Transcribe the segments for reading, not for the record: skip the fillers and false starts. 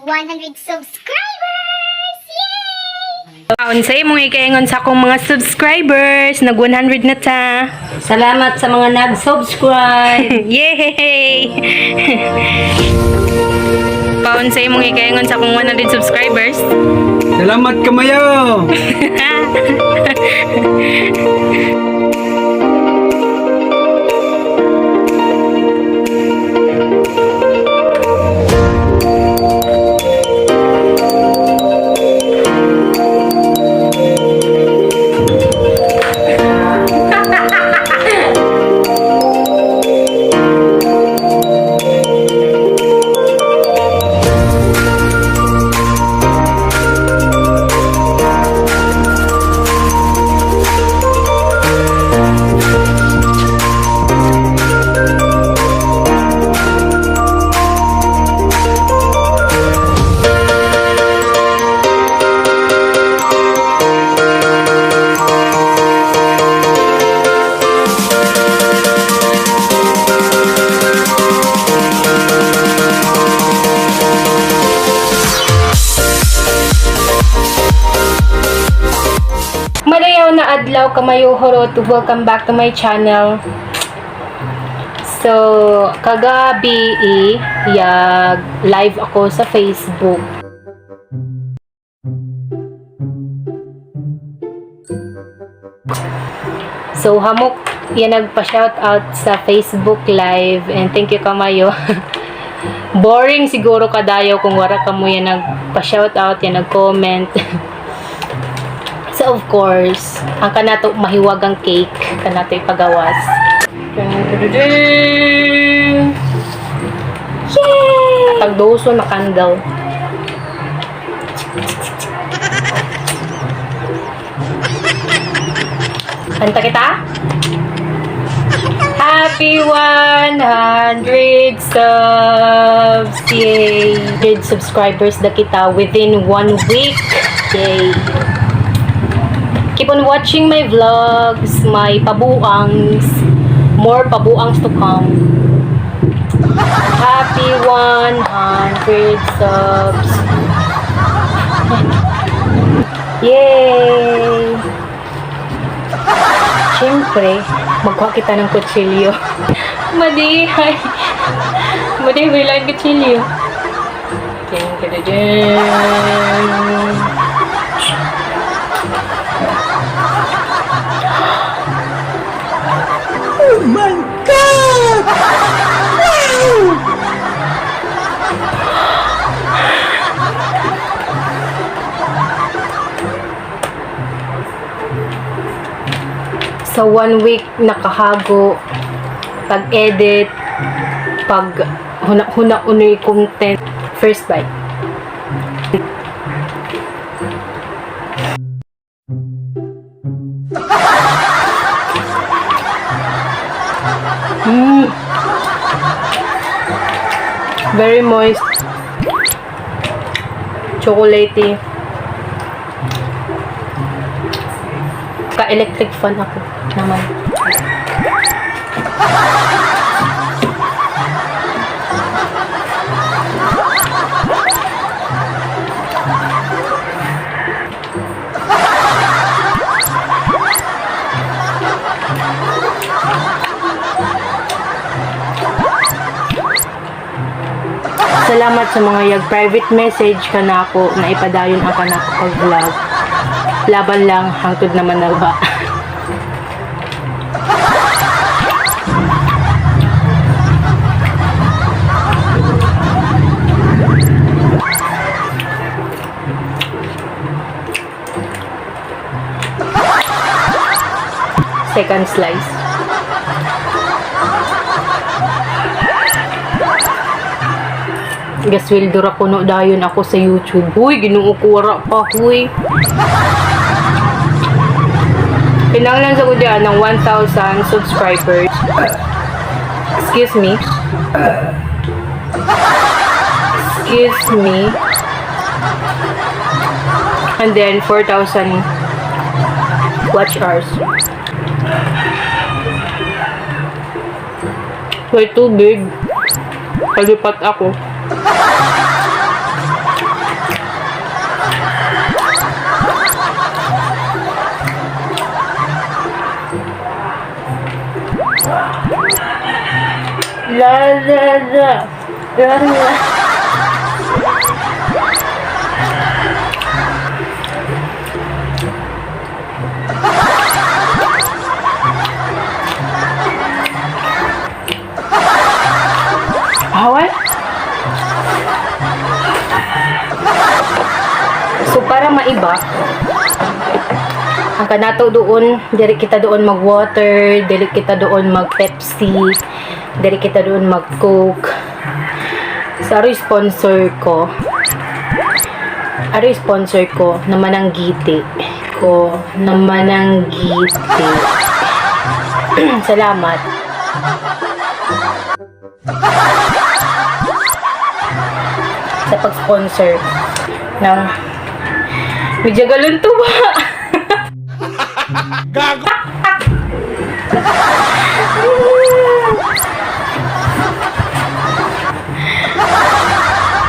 100 subscribers! Yay! Unsay mong ikaingon sa akong mga subscribers, nag 100 na ta. Salamat sa mga nag-subscribe. Yay! Paunsay mong ikaingon sa akong 100 subscribers. Salamat kamayo! Madayaw na adlaw kamayo horot, welcome back to my channel. So, kagabi yag live ako sa Facebook. So, hamok yan nagpa-shout out sa Facebook live and thank you kamayo. Boring siguro kadayo kung wala ka mo yan nagpa-shout out, yan nag-comment. So, of course, ang kanato mahiwagang cake, kanato ipagawas. Yay! Pagdoso na candle. Kanta kita? Happy 100 subs! Yay! 100 subscribers na kita within 1 week. Yay! Keep on watching my vlogs, my pabuangs, more pabuangs to come. Happy 100 subs. Yay! Siyempre, magkuha kita ng kutsilyo. Madihay. Madihay lang kutsilyo. Oh my God! Wow! Sa 1 week nakahago, pag-edit, pag huna unoy content, first bite. Very moist. Chocolatey. Ka-electric fan ako naman. Salamat sa mga private message kanako na ipadayon ang kanako pag vlog. Laban lang hangtod naman na ba. Second slice. Gasweldo ra kuno dayon ako sa YouTube. Huy, Ginoo ko wala pa, huy. Pinanglan sa ko diyan ng 1,000 subscribers. Excuse me. Excuse me. And then 4,000 watch hours. Way too big. Palipat ako. La la la. La la. Hawal? So para maiba, ang kanato doon, diri kita doon mag-water, diri kita doon mag-Pepsi, diri kita doon mag-Coke. Sa sponsor ko, sponsor ko naman ang giti. Salamat. Sa pag-sponsor ng medyo galon to ba? Gago!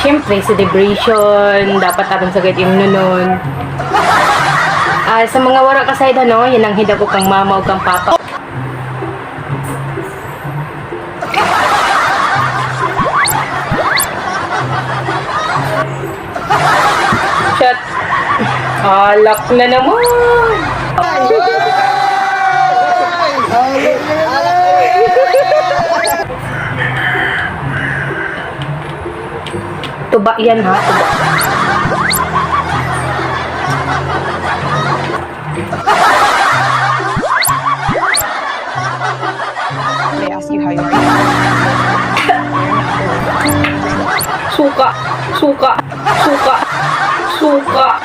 Siyempre, celebration, dapat aron sa gayud imno nun. Sa mga wara ka side ano, yan ang hidako kang mama o kang papa. Shut. Alak na naman. Tuba yan ha, tuba. They ask you how you are. Suka, suka, suka, suka.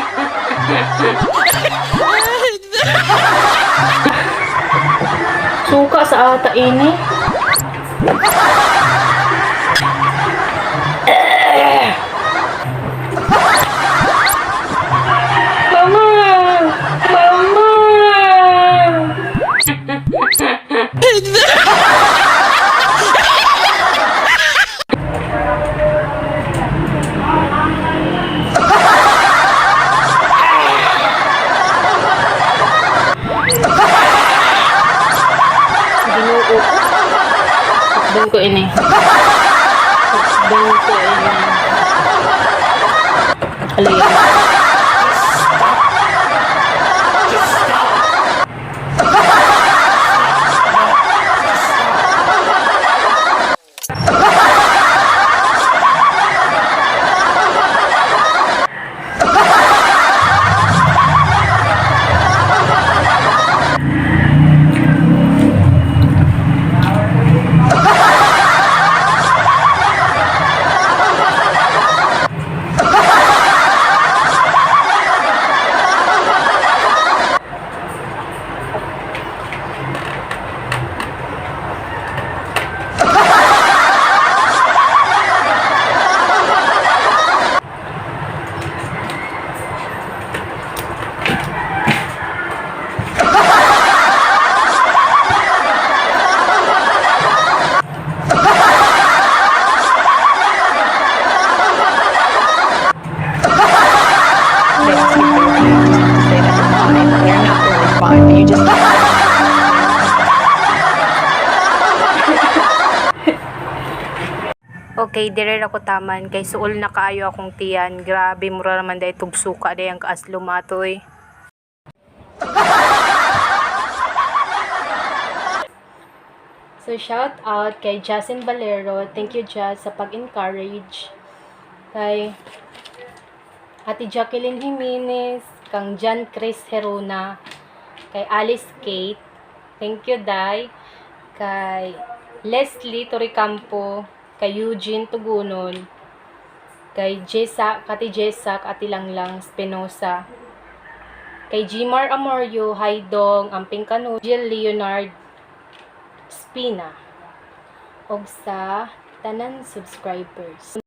Suka sa ata ini. Mama! Mama! Ginoo. Takbong ko ini. Takbong ko ini. Alay. They ask you how you are. You just have to say that you're fine. You're not really fine, but you just. Okay, dire ako taman kay suol na kaayo akong tiyan. Grabe mura naman dai tugsuka day ang kaaslo matoy. So shout out kay Jasin Valero. Thank you Jazz sa pag-encourage. Kay Ate Jacqueline Jimenez, kang John Chris Herona, kay Alice Kate. Thank you Day. Kay Leslie Toricampo, kay Eugene Tugunon, kay Kati Jessa, Ati Langlang Spinosa, kay Jimar Amorio, Haidong, Amping Cano, Jill Leonard Spina, og sa tanan subscribers.